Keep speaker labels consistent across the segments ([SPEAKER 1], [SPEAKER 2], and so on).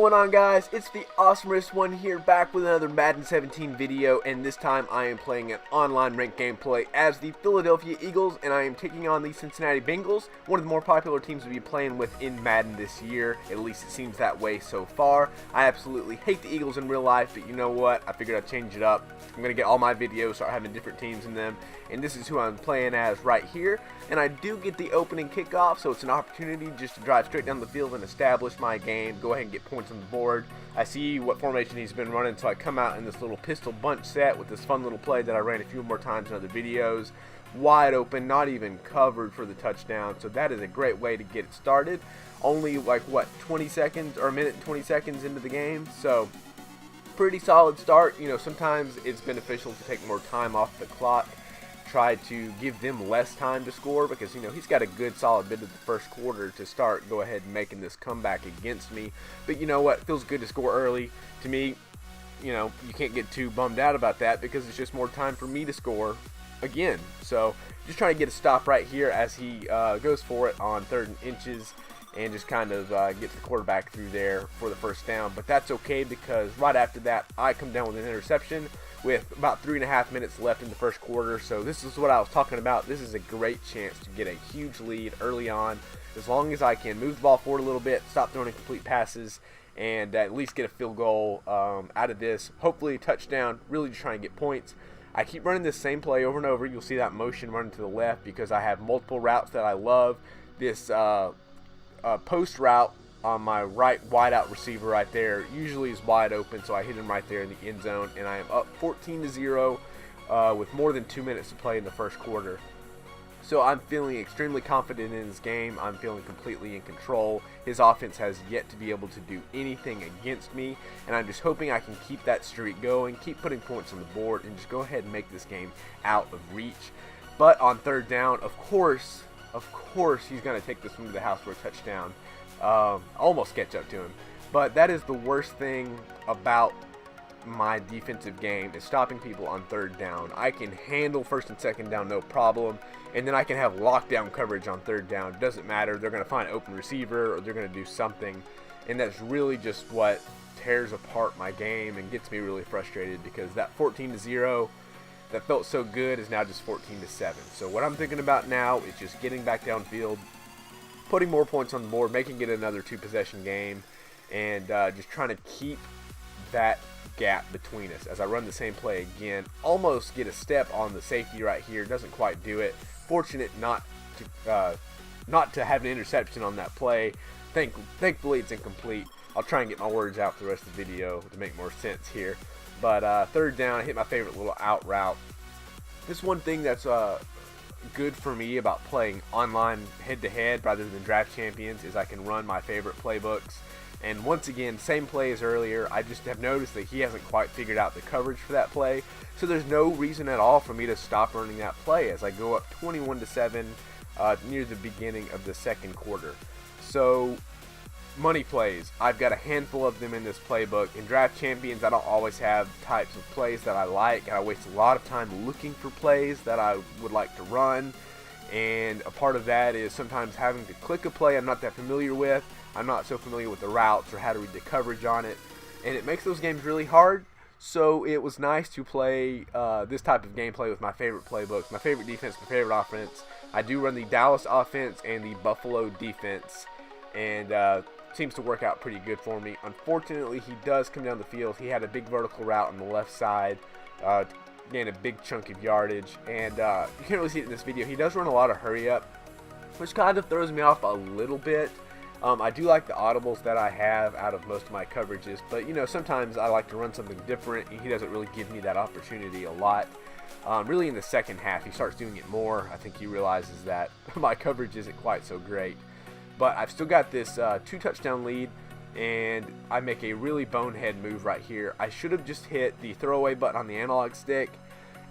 [SPEAKER 1] going on, guys? It's the Awesomerest one here, back with another Madden 17 video, and this time I am playing an online ranked gameplay as the Philadelphia Eagles, and I am taking on the Cincinnati Bengals, one of the more popular teams to be playing with in Madden this year. At least it seems that way so far. I absolutely hate the Eagles in real life, but you know what? I figured I'd change it up. I'm going to get all my videos, start having different teams in them, and this is who I'm playing as right here. And I do get the opening kickoff, so it's an opportunity just to drive straight down the field and establish my game, go ahead and get points on the board. I see what formation he's been running, so I come out in this little pistol bunch set with this fun little play that I ran a few more times in other videos. Wide open, not even covered for the touchdown, so that is a great way to get it started. Only like, what, 20 seconds or a minute and 20 seconds into the game, so pretty solid start. You know, sometimes it's beneficial to take more time off the clock, try to give them less time to score, because, you know, he's got a good solid bit of the first quarter to start go ahead and making this comeback against me. But you know what, it feels good to score early. To me, you know, you can't get too bummed out about that, because it's just more time for me to score again. So just trying to get a stop right here as he goes for it on 3rd and inches, and just kind of gets the quarterback through there for the first down. But that's okay, because right after that I come down with an interception with about 3.5 minutes left in the first quarter. So this is what I was talking about. This is a great chance to get a huge lead early on, as long as I can move the ball forward a little bit, stop throwing incomplete passes, and at least get a field goal out of this. Hopefully a touchdown, really just trying to get points. I keep running this same play over and over. You'll see that motion running to the left because I have multiple routes that I love. This post route on my right wideout receiver right there usually is wide open, so I hit him right there in the end zone, and I am up 14-0 with more than 2 minutes to play in the first quarter. So I'm feeling extremely confident in this game. I'm feeling completely in control. His offense has yet to be able to do anything against me, and I'm just hoping I can keep that streak going, keep putting points on the board, and just go ahead and make this game out of reach. But on 3rd down, of course, he's going to take this one to the house for a touchdown. Almost catch up to him. But that is the worst thing about my defensive game, is stopping people on 3rd down. I can handle 1st and 2nd down no problem, and then I can have lockdown coverage on 3rd down. It doesn't matter. They're going to find an open receiver, or they're going to do something, and that's really just what tears apart my game and gets me really frustrated, because that 14-0 that felt so good is now just 14-7. So what I'm thinking about now is just getting back downfield, putting more points on the board, making it another 2-possession game, and just trying to keep that gap between us as I run the same play again. Almost get a step on the safety right here, doesn't quite do it. Fortunate not to have an interception on that play. Thankfully it's incomplete. I'll try and get my words out for the rest of the video to make more sense here. But 3rd down, I hit my favorite little out route. This one thing that's good for me about playing online head-to-head rather than draft champions is I can run my favorite playbooks. And once again, same play as earlier, I just have noticed that he hasn't quite figured out the coverage for that play. So there's no reason at all for me to stop running that play as I go up 21-7 near the beginning of the 2nd quarter. So money plays, I've got a handful of them in this playbook. In draft champions, I don't always have types of plays that I like, and I waste a lot of time looking for plays that I would like to run. And a part of that is sometimes having to click a play I'm not that familiar with. I'm not so familiar with the routes or how to read the coverage on it, and it makes those games really hard. So it was nice to play this type of gameplay with my favorite playbooks, my favorite defense, my favorite offense. I do run the Dallas offense and the Buffalo defense, and seems to work out pretty good for me. Unfortunately, he does come down the field. He had a big vertical route on the left side, gained a big chunk of yardage, and you can't really see it in this video. He does run a lot of hurry up, which kind of throws me off a little bit. I do like the audibles that I have out of most of my coverages, but you know, sometimes I like to run something different, and he doesn't really give me that opportunity a lot. Really in the second half, he starts doing it more. I think he realizes that my coverage isn't quite so great. But I've still got this 2-touchdown lead, and I make a really bonehead move right here. I should have just hit the throwaway button on the analog stick,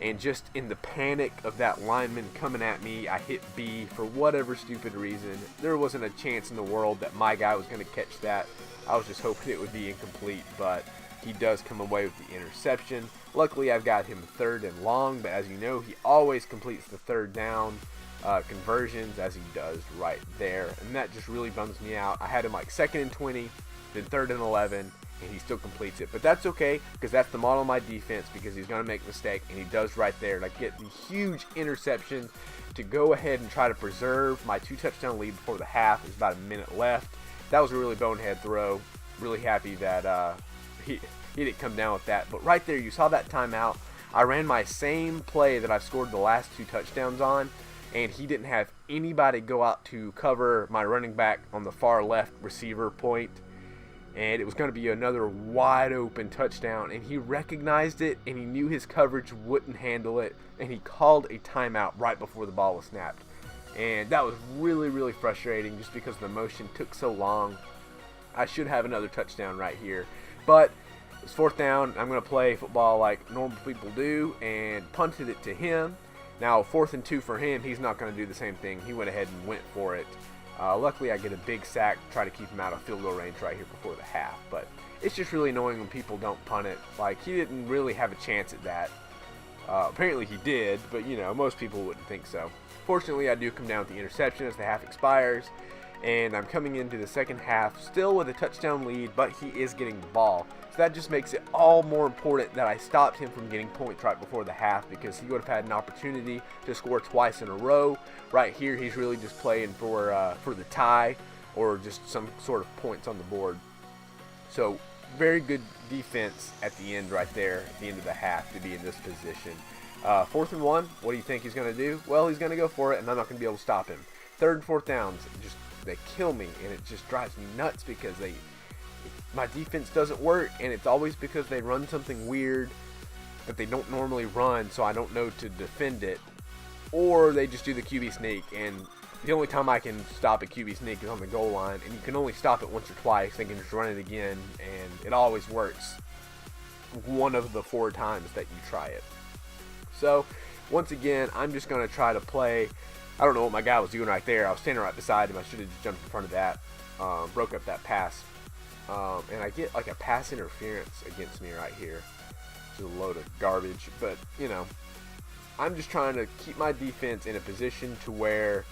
[SPEAKER 1] and just in the panic of that lineman coming at me, I hit B for whatever stupid reason. There wasn't a chance in the world that my guy was going to catch that. I was just hoping it would be incomplete, but he does come away with the interception. Luckily, I've got him 3rd and long, but as you know, he always completes the 3rd down conversions, as he does right there, and that just really bums me out. I had him like 2nd and 20, then 3rd and 11, and he still completes it. But that's okay, because that's the model of my defense, because he's going to make a mistake, and he does right there. And I get the huge interception to go ahead and try to preserve my 2-touchdown lead before the half. There's about a minute left. That was a really bonehead throw. Really happy that he didn't come down with that. But right there, you saw that timeout. I ran my same play that I've scored the last 2 touchdowns on, and he didn't have anybody go out to cover my running back on the far left receiver point. And it was going to be another wide open touchdown, and he recognized it, and he knew his coverage wouldn't handle it, and he called a timeout right before the ball was snapped. And that was really, really frustrating, just because the motion took so long. I should have another touchdown right here, but it's 4th down. I'm going to play football like normal people do, and punted it to him. Now 4th and 2 for him, he's not going to do the same thing. He went ahead and went for it. Luckily, I get a big sack, try to keep him out of field goal range right here before the half. But it's just really annoying when people don't punt it. Like, he didn't really have a chance at that. Apparently he did, but, you know, most people wouldn't think so. Fortunately, I do come down with the interception as the half expires. And I'm coming into the second half still with a touchdown lead, but he is getting the ball. So that just makes it all more important that I stopped him from getting points right before the half, because he would have had an opportunity to score twice in a row. Right here, he's really just playing for the tie or just some sort of points on the board. So very good defense at the end right there, at the end of the half, to be in this position. 4th and 1, what do you think he's going to do? Well, he's going to go for it, and I'm not going to be able to stop him. 3rd and 4th downs, they kill me, and it just drives me nuts, because my defense doesn't work, and it's always because they run something weird that they don't normally run, so I don't know to defend it, or they just do the QB sneak, and the only time I can stop a QB sneak is on the goal line, and you can only stop it once or twice. They can just run it again, and it always works 1 of the 4 times that you try it. So once again, I'm just going to try to play. I don't know what my guy was doing right there. I was standing right beside him. I should have just jumped in front of that. Broke up that pass. And I get like a pass interference against me right here. It's a load of garbage. But, you know, I'm just trying to keep my defense in a position to where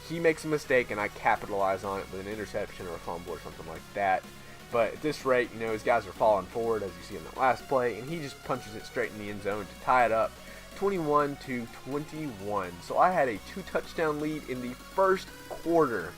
[SPEAKER 1] he makes a mistake and I capitalize on it with an interception or a fumble or something like that. But at this rate, you know, his guys are falling forward, as you see in the last play. And he just punches it straight in the end zone to tie it up. 21-21. So I had a 2-touchdown lead in the first quarter,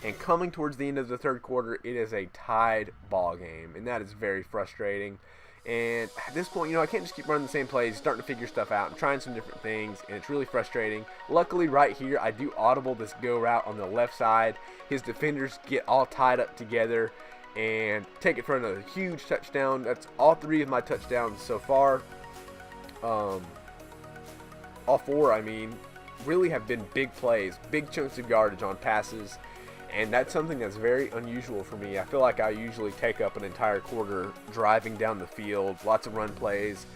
[SPEAKER 1] and coming towards the end of the 3rd quarter, it is a tied ball game, and that is very frustrating. And at this point, you know, I can't just keep running the same plays, starting to figure stuff out, and trying some different things, and it's really frustrating. Luckily, right here, I do audible this go route on the left side. His defenders get all tied up together and take it for another huge touchdown. That's all 3 of my touchdowns so far. All 4, I mean, really have been big plays, big chunks of yardage on passes, and that's something that's very unusual for me. I feel like I usually take up an entire quarter driving down the field, lots of run plays,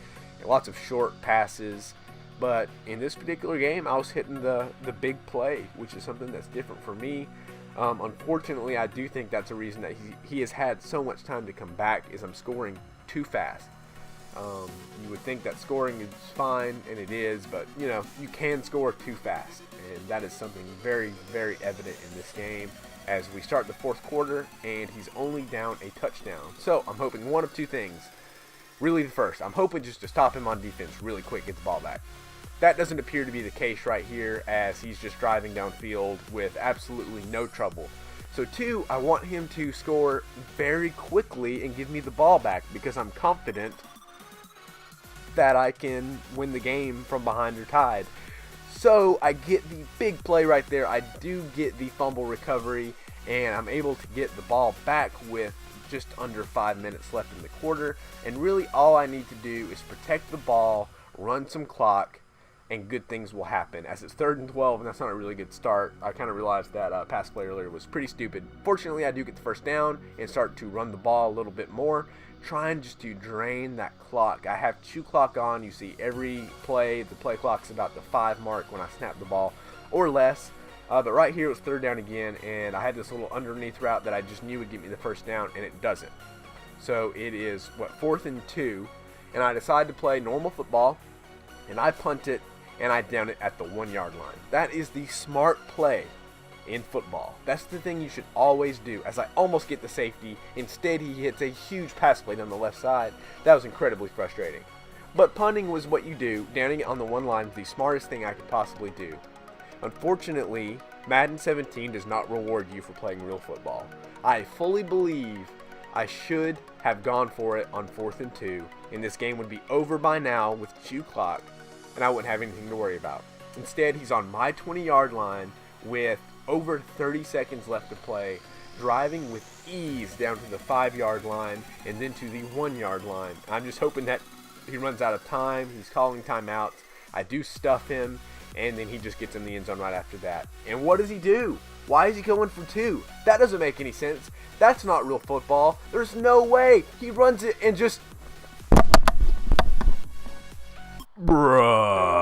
[SPEAKER 1] and lots of short passes, but in this particular game, I was hitting the big play, which is something that's different for me. Unfortunately, I do think that's a reason that he has had so much time to come back, is I'm scoring too fast. You would think that scoring is fine, and it is, but, you know, you can score too fast, and that is something very, very evident in this game as we start the 4th quarter, and he's only down a touchdown. So I'm hoping one of 2 things. Really, the first, I'm hoping just to stop him on defense really quick, get the ball back. That doesn't appear to be the case right here, as he's just driving downfield with absolutely no trouble. So 2, I want him to score very quickly and give me the ball back, because I'm confident that I can win the game from behind or tied. So I get the big play right there. I do get the fumble recovery, and I'm able to get the ball back with just under 5 minutes left in the quarter. And really all I need to do is protect the ball, run some clock, and good things will happen. As it's 3rd and 12, and that's not a really good start. I kind of realized that pass play earlier was pretty stupid. Fortunately, I do get the first down and start to run the ball a little bit more, trying just to drain that clock. I have 2 clock on. You see every play, the play clock's about the 5 mark when I snap the ball, or less. But right here it was 3rd down again, and I had this little underneath route that I just knew would get me the first down, and it doesn't. So it is, 4th and 2, and I decide to play normal football, and I punt it, and I down it at the 1-yard line. That is the smart play in football. That's the thing you should always do. As I almost get the safety, instead he hits a huge pass play down the left side. That was incredibly frustrating. But punting was what you do. Downing it on the one line was the smartest thing I could possibly do. Unfortunately, Madden 17 does not reward you for playing real football. I fully believe I should have gone for it on 4th and 2, and this game would be over by now with 2 clock, and I wouldn't have anything to worry about. Instead, he's on my 20-yard line with over 30 seconds left to play, driving with ease down to the 5-yard line and then to the 1-yard line. I'm just hoping that he runs out of time. He's calling timeouts. I do stuff him, and then he just gets in the end zone right after that. And what does he do? Why is he going for 2? That doesn't make any sense. That's not real football. There's no way. He runs it and just... Bruh.